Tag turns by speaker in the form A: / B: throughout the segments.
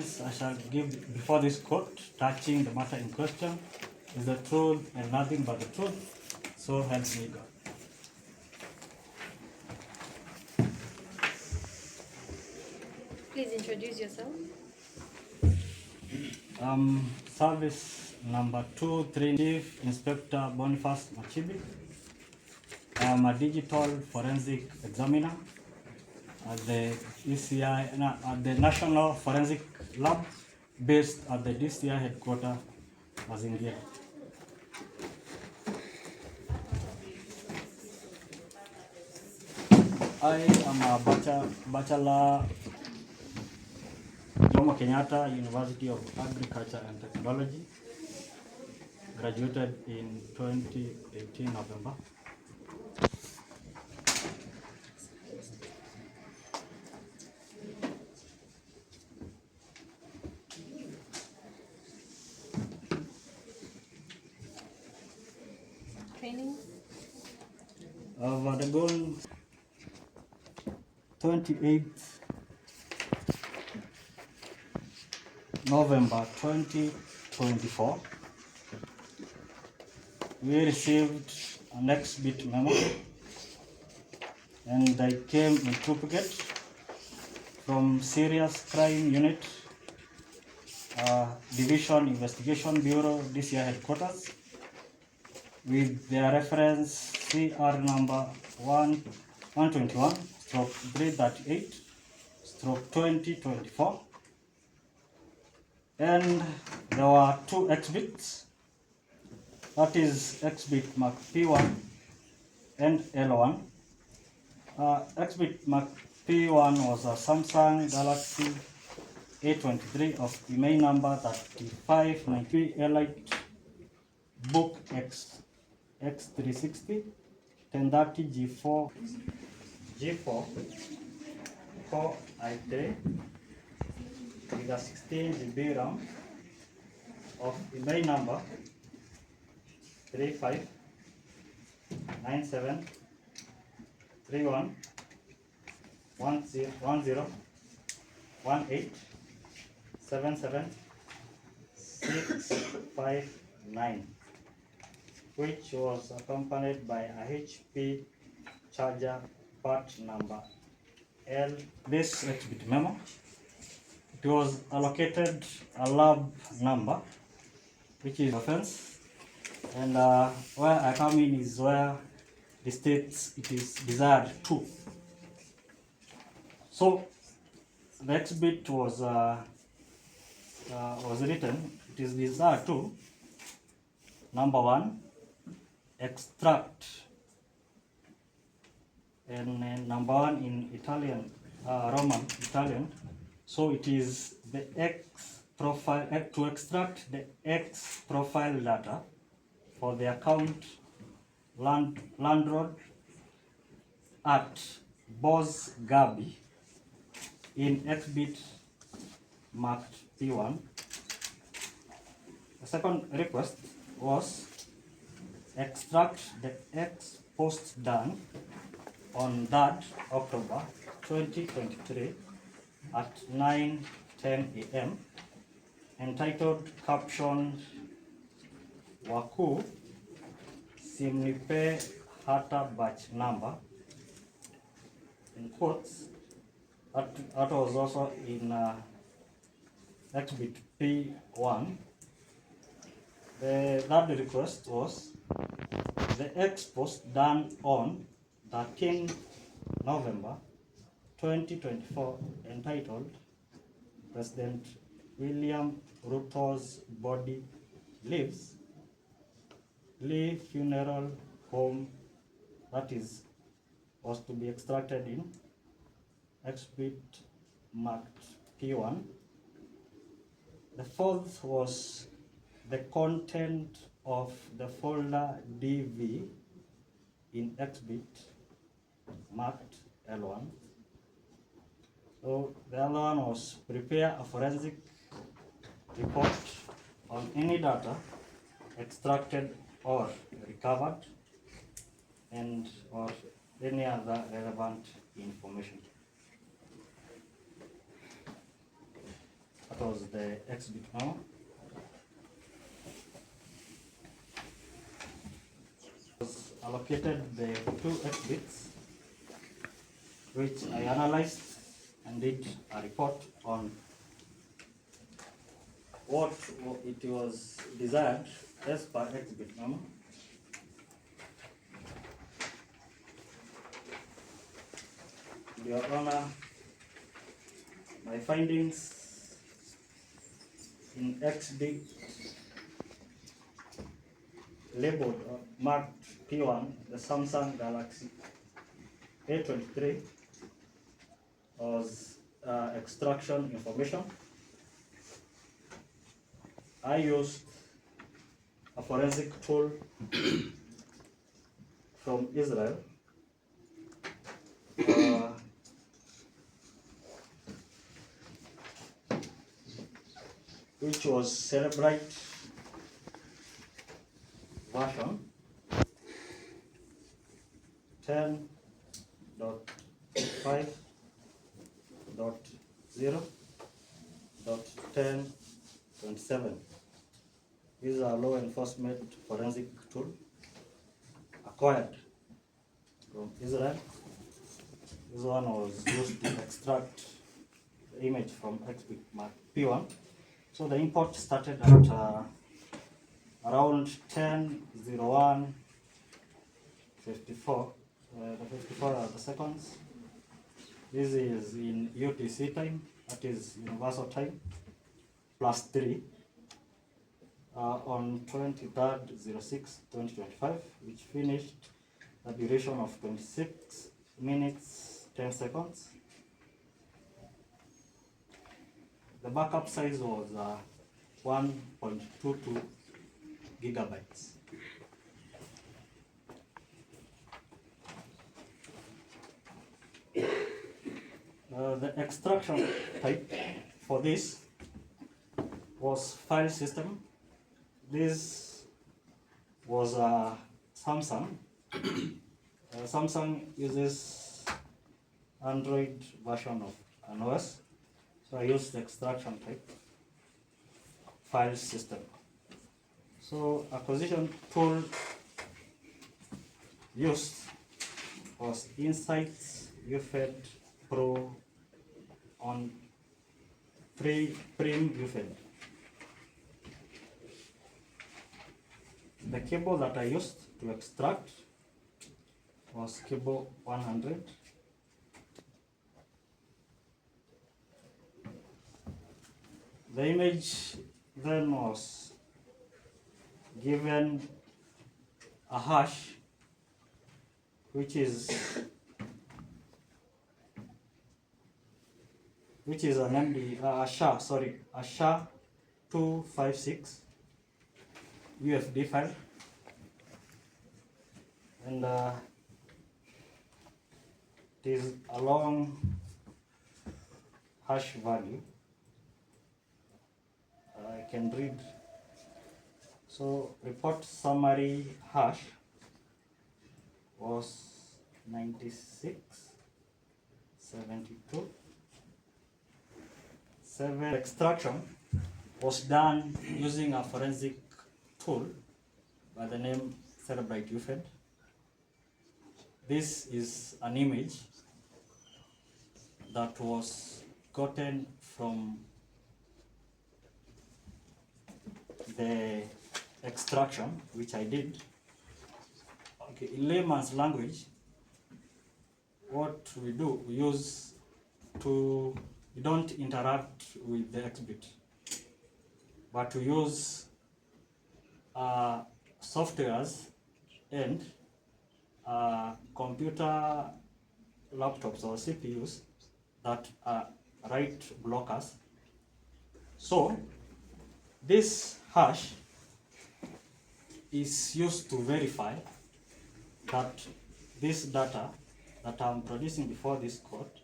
A: evidence I shall give before this court touching the matter in question is the truth and nothing but the truth, so help me God.
B: Please introduce yourself.
A: Service number 23, Chief Inspector Boniface Machibi. I am a digital forensic examiner at the at the National Forensic Lab based at the DCI headquarters, Mazingira. I am a bachelor Jomo Kenyatta University of Agriculture and Technology, graduated in 2018 November.
B: Training.
A: Undergone 28th November 2024. We received an exhibit memo and I came in triplicate from Serious Crime Unit, Division Investigation Bureau, DCI headquarters, with their reference CR number 121/338/2024. And there were two exhibits, that is exhibit mark P1 and L1. Exhibit mark P1 was a Samsung Galaxy A23 of email number 3593 Elite Book X360 1030 G4 Core i3 with a 16 GB RAM of email number 3597 31 10 18 77 659, which was accompanied by a HP charger part number L. This exhibit memo, it was allocated a lab number, which is offense, and where I come in is where the states it is desired to. So the exhibit was written, it is desired to, number 1, extract, and number 1 in Italian, Roman Italian, so it is the X profile, to extract the X profile data for the account landlord at Boss Gabi in exhibit marked P1. The second request was extract the X post done on 3rd October 2023 at 9:10 a.m. entitled captioned Waku Simnipe Hata batch number, in quotes. That was also in exhibit P1. The third request was the X post done on 13 November 2024 entitled President William Ruto's body lives, Lee Funeral Home, that is, was to be extracted in exhibit marked P1. The fourth was the content of the folder DV in exhibit marked L1. So the other one was prepare a forensic report on any data extracted or recovered and or any other relevant information. That was the X-bit memo. Was allocated the 2 X-bits, which I analyzed and did a report on what it was desired as per X-bit memo. Your Honor, my findings in X-bit labeled or marked P1, the Samsung Galaxy A23, was extraction information. I used a forensic tool from Israel, which was Celebrite version 10.5.0.10.7. These are law enforcement forensic tool acquired from Israel. This one was used to extract the image from X-bit mark P1. So the import started at around 10:01:54. The 54 are the seconds. This is in UTC time, that is universal time, plus 3. On 23rd/06/2025, which finished a duration of 26 minutes 10 seconds. The backup size was 1.22 gigabytes. The extraction type for this was file system. This was a Samsung. Samsung uses Android version of an OS, so I used the extraction type file system. So acquisition tool used was Insights UFED Pro on Prim UFED. The cable that I used to extract was cable 100. The image then was given a hash, which is an MD, a SHA-256 UFD file, and it is a long hash value. I can read. So report summary hash was 9672. 7 extraction was done using a forensic tool by the name Celebrite UFED. This is an image that was gotten from the extraction, which I did. Okay, in layman's language, what we do, we don't interact with the X-bit, but we use softwares and computer laptops or CPUs that are write blockers. So this hash is used to verify that this data that I'm producing before this court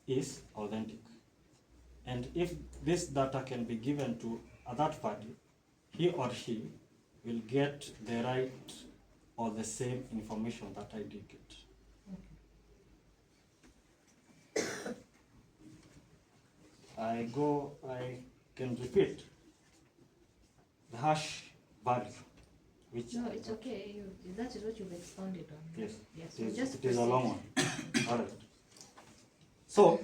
A: is authentic. And if this data can be given to a third party, he or she will get the right or the same information that I did get. I can repeat the hash value, which
B: No, it's okay. That is what you've expounded on.
A: yes,
B: Yes.
A: it is a long one. All right. So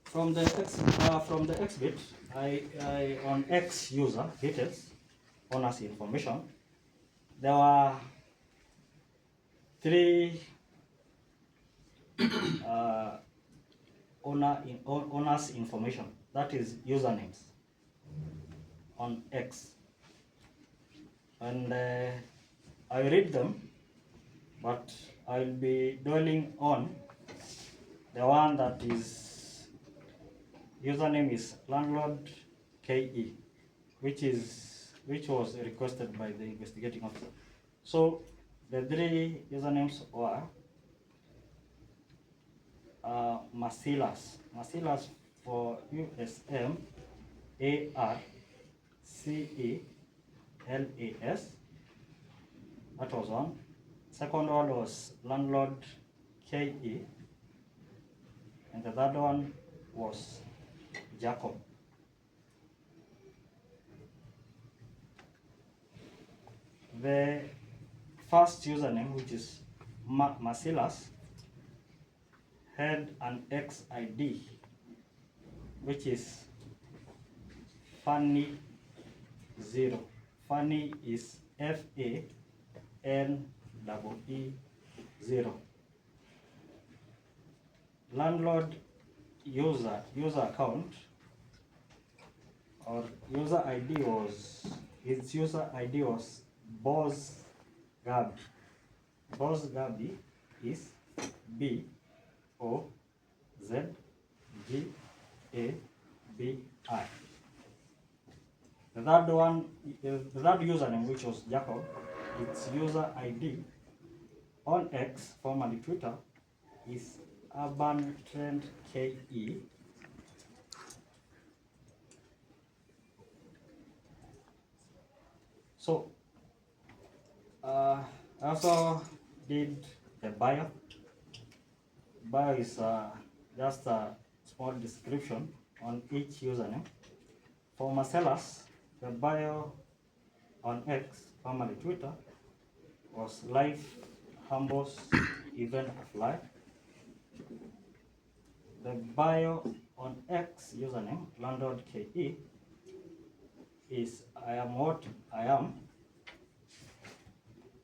A: from the X bit, I on X user details, owner's information, there were three owner's information, that is usernames on X, and I read them, but I'll be dwelling on the one that is username is landlord KE, which was requested by the investigating officer. So the three usernames were Masilas for USM ARCELAS. That was one. Second one was landlord KE, and the third one was Jacob. The first username, which is Masilas, had an XID, which is Fanny 0. Fanny is FANEE 0. Landlord user account or user ID was Boss Gabi. Boss Gabi is BOZGABI. The third username, which was Jacob, its user ID on X, formerly Twitter, is Urban Trend KE. So I also did the bio. Bio is just a small description on each username. For Marcellus, the bio on X, formerly Twitter, was life Humbles event of life. The bio on X username, landlord KE, is I am what I am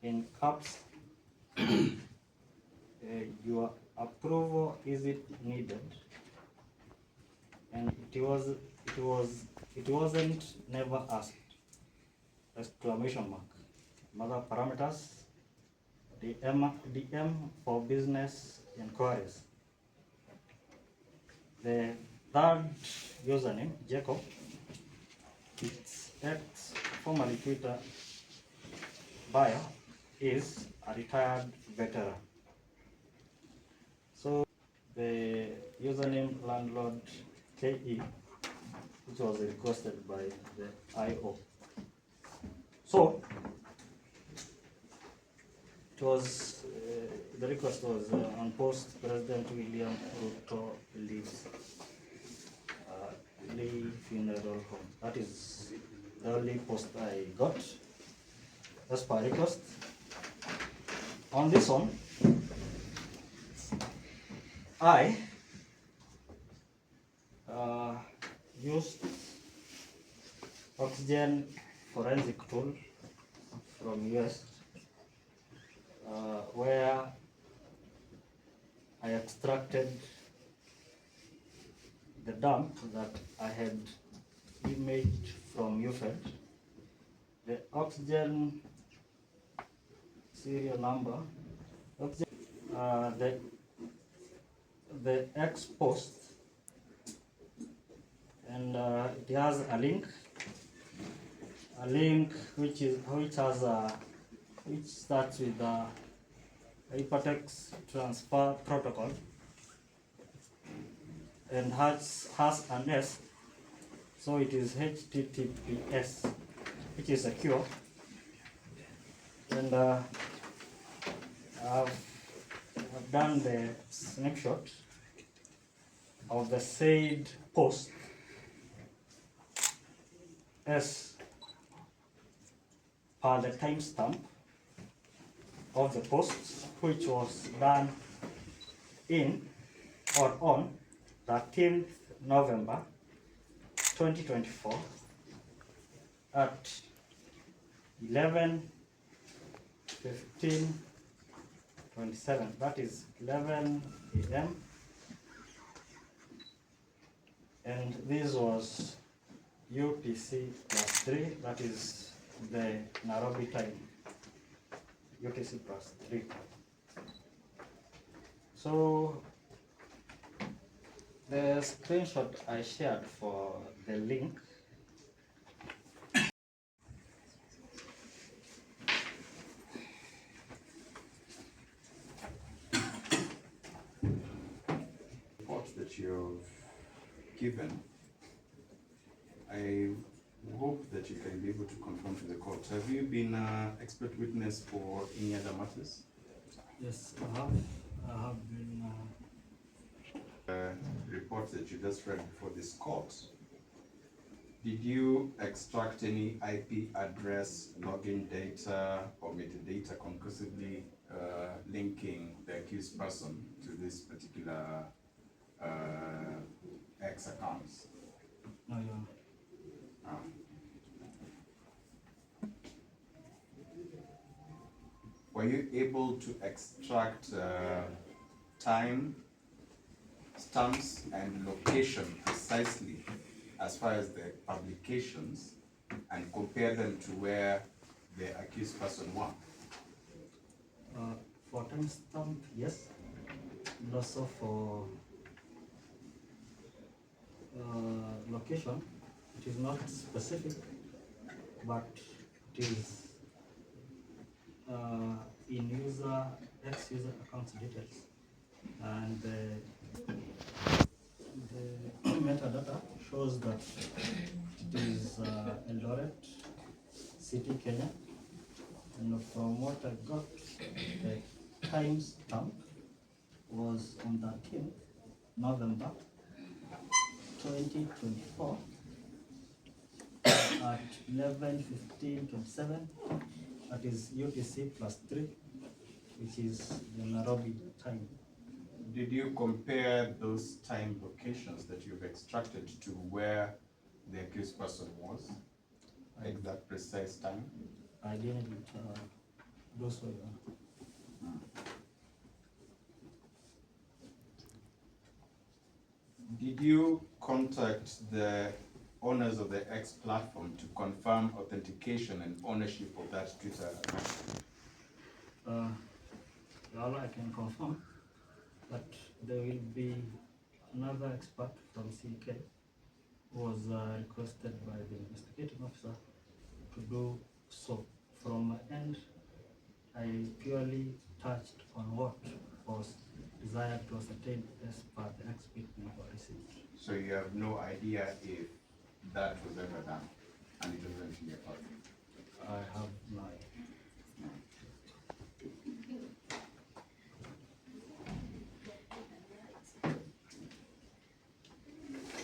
A: in caps. Your approval is it needed? And it wasn't never asked. Exclamation mark. Other parameters. DM for business inquiries. The third username, Jacob, its X, formerly Twitter bio, is a retired veteran. So the username landlord KE, which was requested by the IO. So it was the request was on post President William Ruto leaves Lee Funeral Home. That is the only post I got as per request. On this one, I used oxygen forensic tool from US, where I extracted the dump that I had imaged from UFED. The oxygen serial number, the X post, and it has a link which starts with the hypertext transfer protocol and has an S, so it is HTTPS, which is secure. And I've done the snapshot of the said post as per the timestamp of the post, which was done in or on 13th November 2024 at 11:15:27. That is 11 a.m. And this was UTC plus 3, that is the Nairobi time. UTC plus 3. So the screenshot I shared for the link
C: report that you've given, I hope that you can be able to confirm to the court. Have you been an expert witness for any other matters?
A: yes, I have been
C: Reports that you just read before this court. Did you extract any IP address, login data, or metadata conclusively linking the accused person to this particular X accounts?
A: no, Your Honor.
C: Were you able to extract time, stamps, and location precisely as far as the publications and compare them to where the accused person was?
A: For timestamp, yes, and also for location, it is not specific, but it is in ex-user account details, and the metadata shows that it is Eldoret City, Kenya, and from what I got, the timestamp was on 13th November 2024 at 11:15:27. That is UTC plus 3, which is the Nairobi time.
C: Did you compare those time locations that you've extracted to where the accused person was at that precise time?
A: I didn't do so.
C: Did you contact the owners of the X platform to confirm authentication and ownership of that Twitter account?
A: All I can confirm that there will be another expert from CK who was requested by the investigating officer to do so. From my end, I purely touched on what was desired to ascertain as per the expert number received.
C: So you have no idea if that was ever done and it wasn't in your part?
A: I have no idea.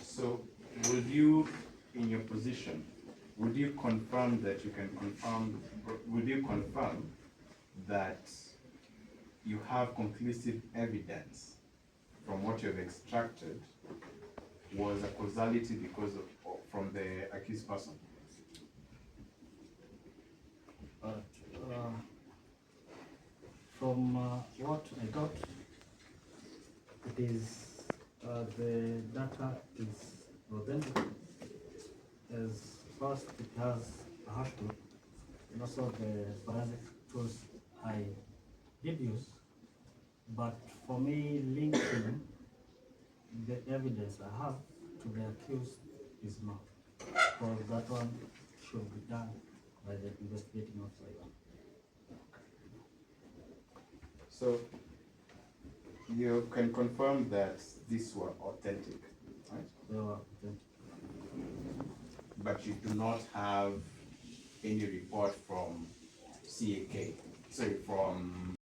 C: So would you, in your position, would you confirm that you have conclusive evidence from what you have extracted was a causality because from the accused person?
A: From what I got, it is the data is authentic. As first, it has a hash code, and also the forensic tools I did use. But for me, linking the evidence I have to the accused is not, because that one should be done by the investigating officer.
C: So you can confirm that these were authentic, right?
A: They were authentic.
C: But you do not have any report from CAK, sorry, from